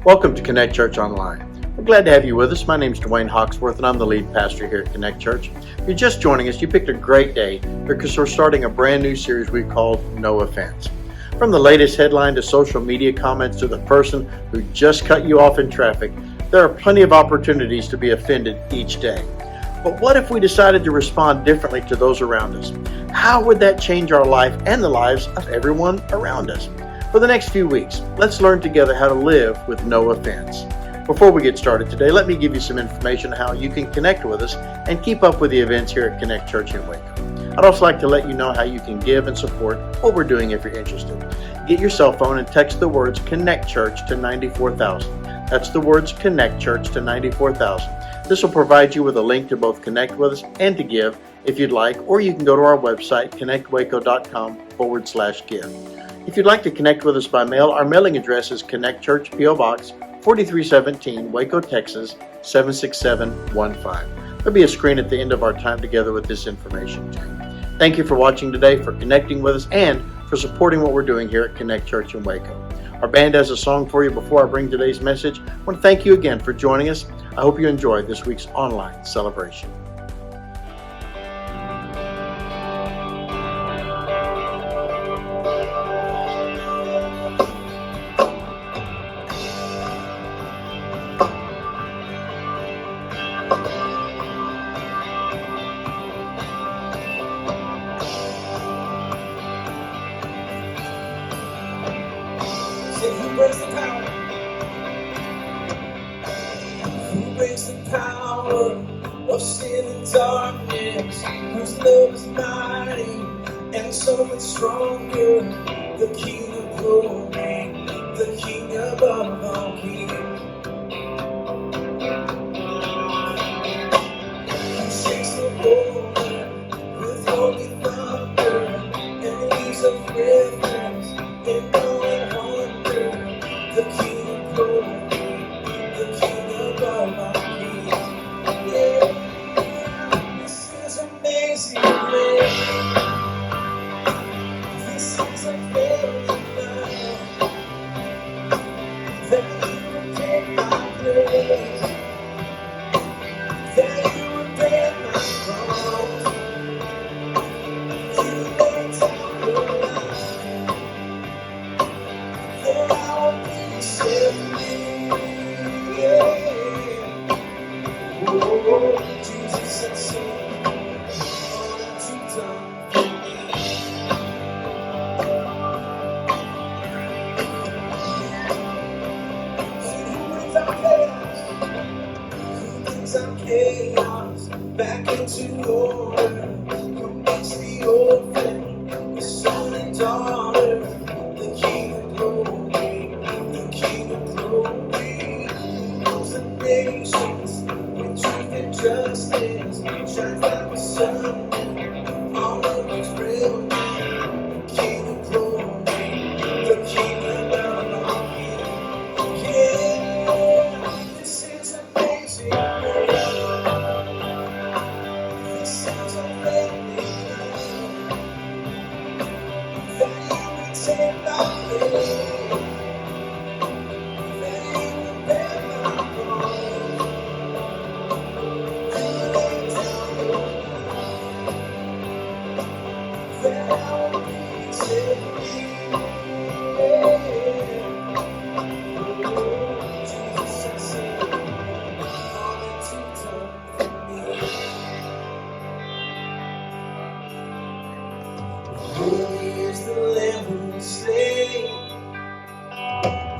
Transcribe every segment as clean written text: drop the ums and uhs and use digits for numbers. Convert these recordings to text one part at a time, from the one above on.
Welcome to Connect Church Online. We're glad to have you with us. My name is Dwayne Hawksworth, and I'm the lead pastor here at Connect Church. If you're just joining us, you picked a great day because we're starting a brand new series we called No Offense. From the latest headline to social media comments to the person who just cut you off in traffic, there are plenty of opportunities to be offended each day. But what if we decided to respond differently to those around us? How would that change our life and the lives of everyone around us? For the next few weeks, let's learn together how to live with no offense. Before we get started today, let me give you some information on how you can connect with us and keep up with the events here at Connect Church in Waco. I'd also like to let you know how you can give and support what we're doing if you're interested. Get your cell phone and text the words Connect Church to 94,000. That's the words Connect Church to 94,000. This will provide you with a link to both connect with us and to give if you'd like, or you can go to our website, connectwaco.com/give. If you'd like to connect with us by mail, our mailing address is Connect Church, P.O. Box 4317, Waco, Texas 76715. There'll be a screen at the end of our time together with this information too. Thank you for watching today, for connecting with us, and for supporting what we're doing here at Connect Church in Waco. Our band has a song for you before I bring today's message. I want to thank you again for joining us. I hope you enjoyed this week's online celebration. Who breaks the power? Who breaks the power of sin and darkness? Whose love is mighty and so much stronger? The King of glory, the King above all kings. He shakes the whole earth with holy thunder and leaves a fragrance in awe and wonder. The King of glory, the King above all kings. Yeah, this is amazing grace. This is a very love that you would take my place, that you would bear my cross. You laid down your life, that I would be set free. Yeah. Oh, Jesus, I say, all that you've done for me. Who brings out chaos? Who brings out chaos back into order? Who makes the orphan the son and daughter? The King of glory, the King of glory. Rules the nations with truth and justice. Shines like the sun, all of his brilliance. The King of glory, the King above all kings. Yeah, this is amazing grace. This is unfailing love, that you would take my place, that you would bear my cross. You laid down your life, that I would be set free. Yeah. Jesus, I say, all that you've done for me. Holy is the Lamb who was slain.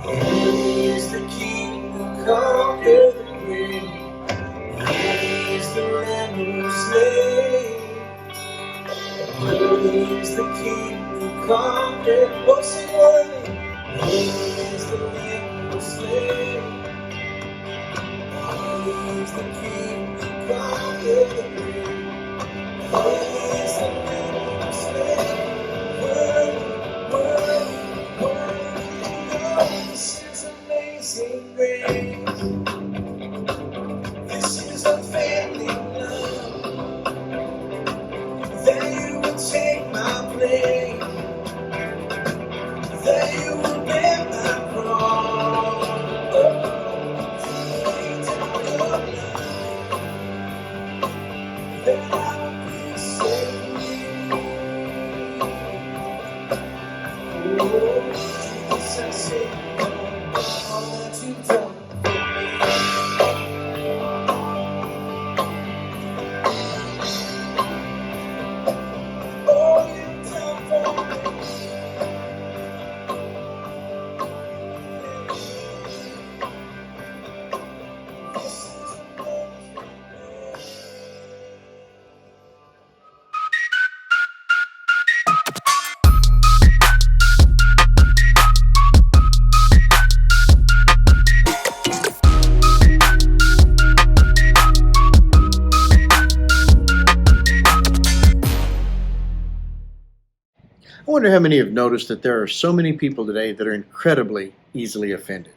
Holy is the King who conquered the grave. Holy is the Lamb who was slain. Holy is the King who conquered. Oh, sing worthy. Holy is the Lamb who was slain. Holy is the King who conquered the grave. Holy is the Lamb who was slain. Worthy, worthy, worthy. Oh, this is amazing grace. This is unfailing love, that you would take my place, that you would bear my cross. Oh, that I be saved. Oh, Jesus, I say, all that you've done for me. All you've done for me. I wonder how many have noticed that there are so many people today that are incredibly easily offended.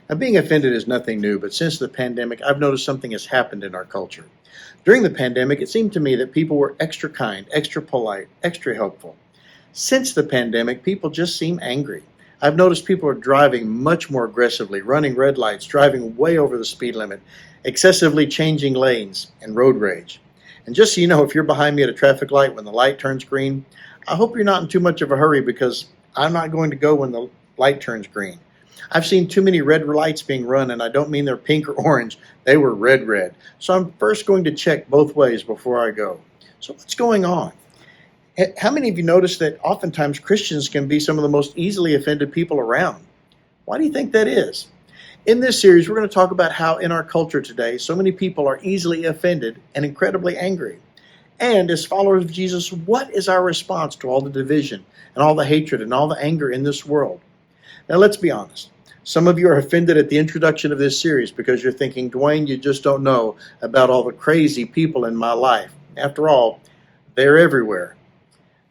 Now, being offended is nothing new, but since the pandemic, I've noticed something has happened in our culture. During the pandemic, it seemed to me that people were extra kind, extra polite, extra helpful. Since the pandemic, people just seem angry. I've noticed people are driving much more aggressively, running red lights, driving way over the speed limit, excessively changing lanes, and road rage. And just so you know, if you're behind me at a traffic light when the light turns green, I hope you're not in too much of a hurry because I'm not going to go when the light turns green. I've seen too many red lights being run, and I don't mean they're pink or orange. They were red. So I'm first going to check both ways before I go. So what's going on? How many of you notice that oftentimes Christians can be some of the most easily offended people around? Why do you think that is? In this series, we're going to talk about how in our culture today, so many people are easily offended and incredibly angry. And as followers of Jesus, what is our response to all the division and all the hatred and all the anger in this world? Now, let's be honest. Some of you are offended at the introduction of this series because you're thinking, Dwayne, you just don't know about all the crazy people in my life. After all, they're everywhere.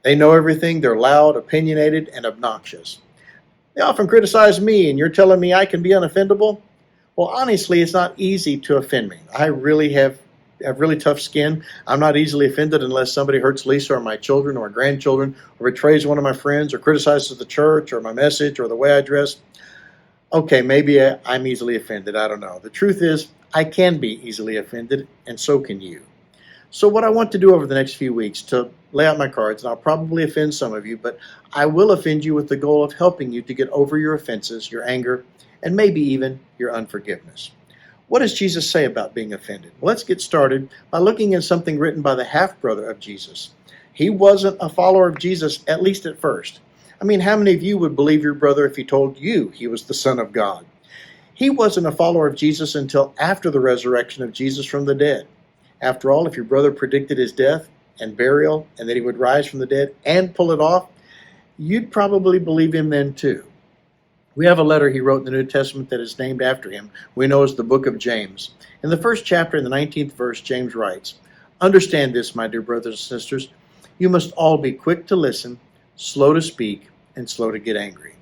They know everything. They're loud, opinionated, and obnoxious. They often criticize me, and you're telling me I can be unoffendable? Well, honestly, it's not easy to offend me. I really have really tough skin. I'm not easily offended unless somebody hurts Lisa or my children or my grandchildren or betrays one of my friends or criticizes the church or my message or the way I dress. Okay, maybe I'm easily offended. I don't know. The truth is, I can be easily offended, and so can you. So what I want to do over the next few weeks to lay out my cards, and I'll probably offend some of you, but I will offend you with the goal of helping you to get over your offenses, your anger, and maybe even your unforgiveness. What does Jesus say about being offended? Well, let's get started by looking at something written by the half-brother of Jesus. He wasn't a follower of Jesus, at least at first. I mean, how many of you would believe your brother if he told you he was the Son of God? He wasn't a follower of Jesus until after the resurrection of Jesus from the dead. After all, if your brother predicted his death and burial and that he would rise from the dead and pull it off, you'd probably believe him then too. We have a letter he wrote in the New Testament that is named after him. We know as the book of James. In the first chapter, in the 19th verse, James writes, "Understand this, my dear brothers and sisters. You must all be quick to listen, slow to speak, and slow to get angry."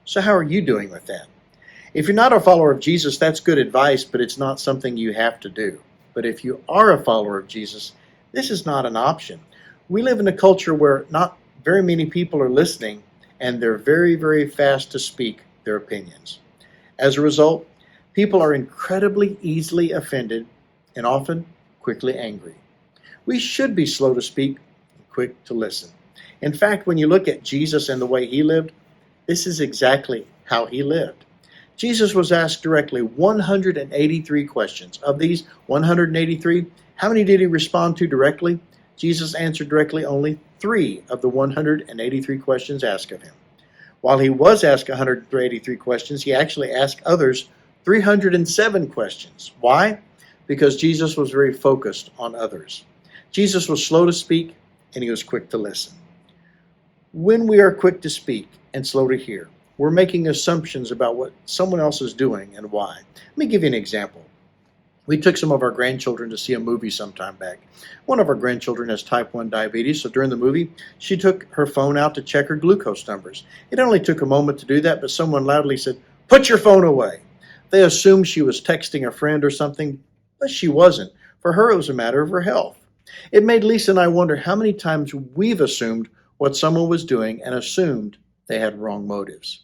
So how are you doing with that? If you're not a follower of Jesus, that's good advice, but it's not something you have to do. But if you are a follower of Jesus, this is not an option. We live in a culture where not very many people are listening, and they're very fast to speak their opinions. As a result, people are incredibly easily offended and often quickly angry. We should be slow to speak and quick to listen. In fact, when you look at Jesus and the way he lived, this is exactly how he lived. Jesus was asked directly 183 questions. Of these 183, how many did he respond to directly? Jesus answered directly only 3 of the 183 questions asked of him. While he was asked 183 questions, he actually asked others 307 questions. Why? Because Jesus was very focused on others. Jesus was slow to speak and he was quick to listen. When we are quick to speak and slow to hear, we're making assumptions about what someone else is doing and why. Let me give you an example. We took some of our grandchildren to see a movie sometime back. One of our grandchildren has type 1 diabetes, so during the movie, she took her phone out to check her glucose numbers. It only took a moment to do that, but someone loudly said, "Put your phone away." They assumed she was texting a friend or something, but she wasn't. For her, it was a matter of her health. It made Lisa and I wonder how many times we've assumed what someone was doing and assumed they had wrong motives.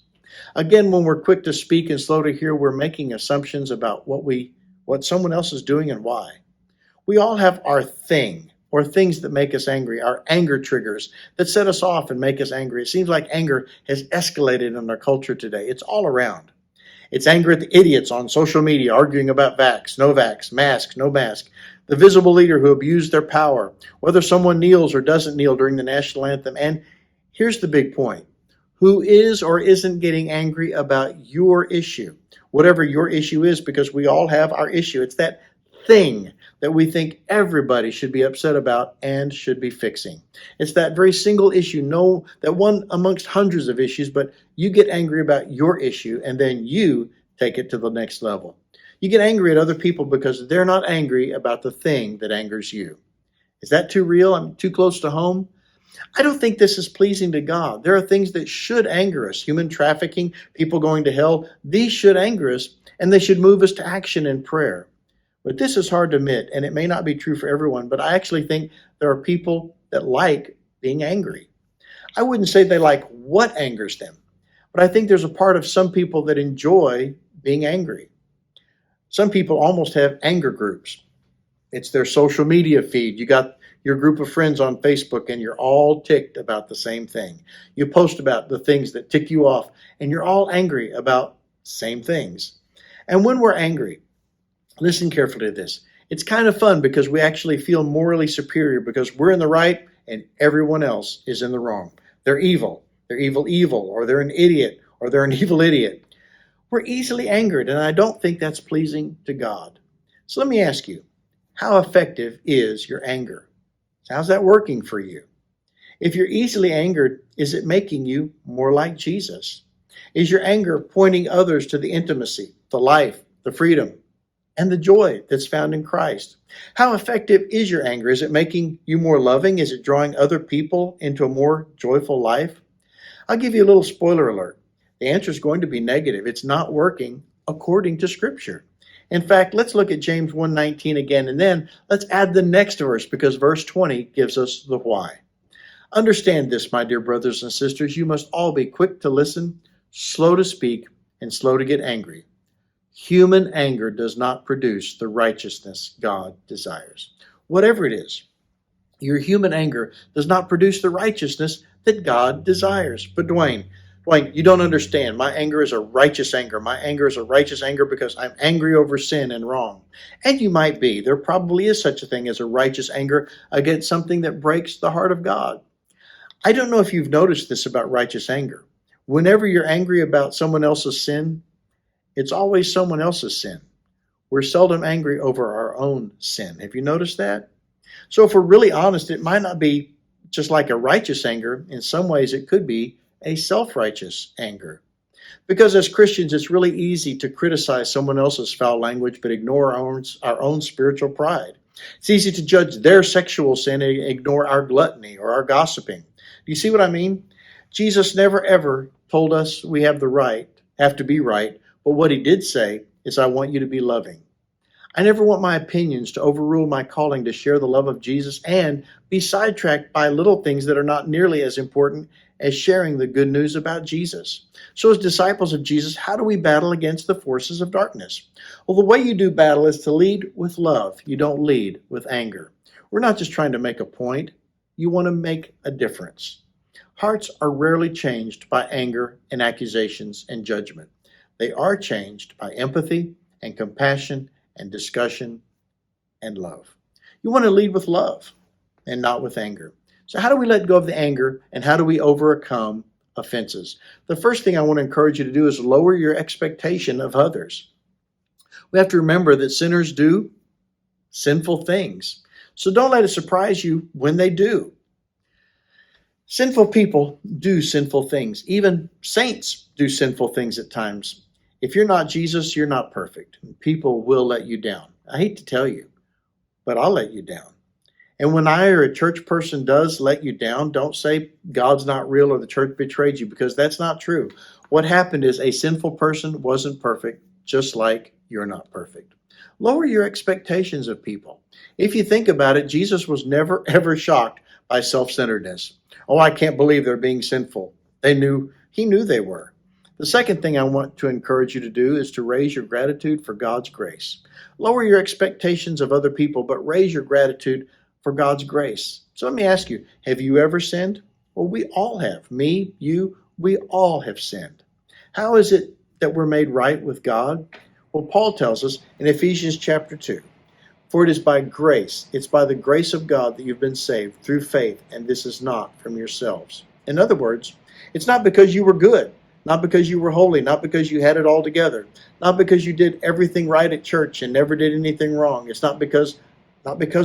Again, when we're quick to speak and slow to hear, we're making assumptions about what someone else is doing and why. We all have our thing or things that make us angry, our anger triggers that set us off and make us angry. It seems like anger has escalated in our culture today. It's all around. It's anger at the idiots on social media arguing about vax, no vax, mask, no mask, the visible leader who abused their power, whether someone kneels or doesn't kneel during the national anthem. And here's the big point. Who is or isn't getting angry about your issue? Whatever your issue is, because we all have our issue. It's that thing that we think everybody should be upset about and should be fixing. It's that very single issue, that one amongst hundreds of issues, but you get angry about your issue and then you take it to the next level. You get angry at other people because they're not angry about the thing that angers you. Is that too real? I'm too close to home? I don't think this is pleasing to God. There are things that should anger us. Human trafficking, people going to hell, these should anger us and they should move us to action and prayer. But this is hard to admit, and it may not be true for everyone, but I actually think there are people that like being angry. I wouldn't say they like what angers them, but I think there's a part of some people that enjoy being angry. Some people almost have anger groups. It's their social media feed. You got your group of friends on Facebook and you're all ticked about the same thing. You post about the things that tick you off and you're all angry about same things. And when we're angry, listen carefully to this. It's kind of fun because we actually feel morally superior because we're in the right and everyone else is in the wrong. They're evil. They're evil, or they're an idiot, or they're an evil idiot. We're easily angered, and I don't think that's pleasing to God. So let me ask you, how effective is your anger? How's that working for you? If you're easily angered, is it making you more like Jesus? Is your anger pointing others to the intimacy, the life, the freedom, and the joy that's found in Christ? How effective is your anger? Is it making you more loving? Is it drawing other people into a more joyful life? I'll give you a little spoiler alert. The answer is going to be negative. It's not working according to Scripture. In fact, let's look at James 1:19 again, and then let's add the next verse because verse 20 gives us the why. Understand this, my dear brothers and sisters. You must all be quick to listen, slow to speak, and slow to get angry. Human anger does not produce the righteousness God desires. Whatever it is, your human anger does not produce the righteousness that God desires. But Dwayne, you don't understand. My anger is a righteous anger. My anger is a righteous anger because I'm angry over sin and wrong. And you might be. There probably is such a thing as a righteous anger against something that breaks the heart of God. I don't know if you've noticed this about righteous anger. Whenever you're angry about someone else's sin, it's always someone else's sin. We're seldom angry over our own sin. Have you noticed that? So if we're really honest, it might not be just like a righteous anger. In some ways, it could be a self-righteous anger. Because as Christians, it's really easy to criticize someone else's foul language but ignore our own spiritual pride. It's easy to judge their sexual sin and ignore our gluttony or our gossiping. Do you see what I mean? Jesus never ever told us we have to be right, but what he did say is, I want you to be loving. I never want my opinions to overrule my calling to share the love of Jesus and be sidetracked by little things that are not nearly as important as sharing the good news about Jesus. So as disciples of Jesus, how do we battle against the forces of darkness? Well, the way you do battle is to lead with love. You don't lead with anger. We're not just trying to make a point. You want to make a difference. Hearts are rarely changed by anger and accusations and judgment. They are changed by empathy and compassion and discussion and love. You want to lead with love and not with anger. So how do we let go of the anger and how do we overcome offenses? The first thing I want to encourage you to do is lower your expectation of others. We have to remember that sinners do sinful things. So don't let it surprise you when they do. Sinful people do sinful things. Even saints do sinful things at times. If you're not Jesus, you're not perfect. People will let you down. I hate to tell you, but I'll let you down. And when I or a church person does let you down, don't say God's not real or the church betrayed you, because that's not true. What happened is a sinful person wasn't perfect, just like you're not perfect. Lower your expectations of people. If you think about it, Jesus was never, ever shocked by self-centeredness. Oh, I can't believe they're being sinful. He knew they were. The second thing I want to encourage you to do is to raise your gratitude for God's grace. Lower your expectations of other people, but raise your gratitude for God's grace. So let me ask you, have you ever sinned? Well, we all have. Me, you, we all have sinned. How is it that we're made right with God? Well, Paul tells us in Ephesians chapter 2, for it is by grace, it's by the grace of God that you've been saved through faith, and this is not from yourselves. In other words, it's not because you were good, not because you were holy, not because you had it all together, not because you did everything right at church and never did anything wrong. It's not because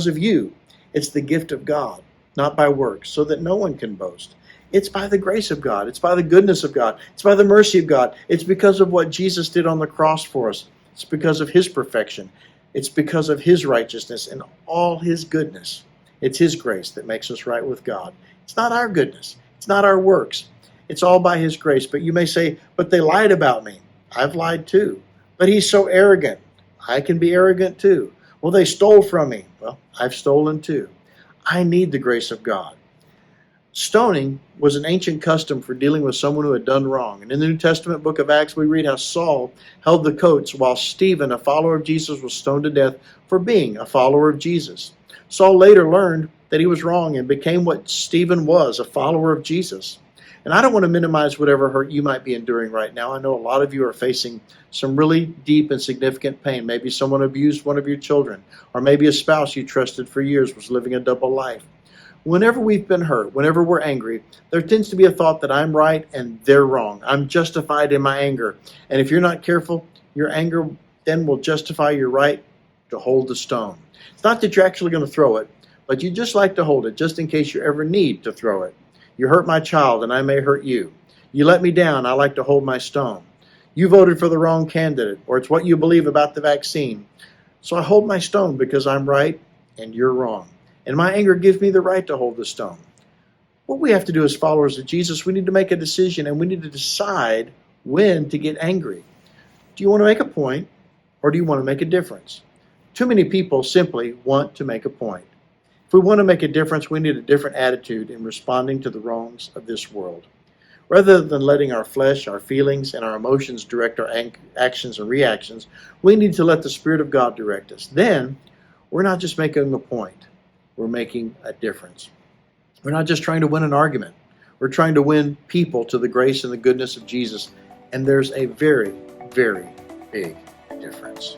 of you. It's the gift of God, not by works, so that no one can boast. It's by the grace of God. It's by the goodness of God. It's by the mercy of God. It's because of what Jesus did on the cross for us. It's because of his perfection. It's because of his righteousness and all his goodness. It's his grace that makes us right with God. It's not our goodness. It's not our works. It's all by his grace. But you may say, but they lied about me. I've lied too. But he's so arrogant. I can be arrogant too. Well, they stole from me. Well, I've stolen too. I need the grace of God. Stoning was an ancient custom for dealing with someone who had done wrong. And in the New Testament book of Acts, we read how Saul held the coats while Stephen, a follower of Jesus, was stoned to death for being a follower of Jesus. Saul later learned that he was wrong and became what Stephen was, a follower of Jesus. And I don't want to minimize whatever hurt you might be enduring right now. I know a lot of you are facing some really deep and significant pain. Maybe someone abused one of your children, or maybe a spouse you trusted for years was living a double life. Whenever we've been hurt, whenever we're angry, there tends to be a thought that I'm right and they're wrong. I'm justified in my anger. And if you're not careful, your anger then will justify your right to hold the stone. It's not that you're actually going to throw it, but you just like to hold it just in case you ever need to throw it. You hurt my child and I may hurt you. You let me down, I like to hold my stone. You voted for the wrong candidate, or it's what you believe about the vaccine. So I hold my stone because I'm right and you're wrong. And my anger gives me the right to hold the stone. What we have to do as followers of Jesus, we need to make a decision, and we need to decide when to get angry. Do you want to make a point, or do you want to make a difference? Too many people simply want to make a point. If we want to make a difference, we need a different attitude in responding to the wrongs of this world. Rather than letting our flesh, our feelings, and our emotions direct our actions and reactions, we need to let the Spirit of God direct us. Then, we're not just making a point. We're making a difference. We're not just trying to win an argument. We're trying to win people to the grace and the goodness of Jesus. And there's a very, very big difference.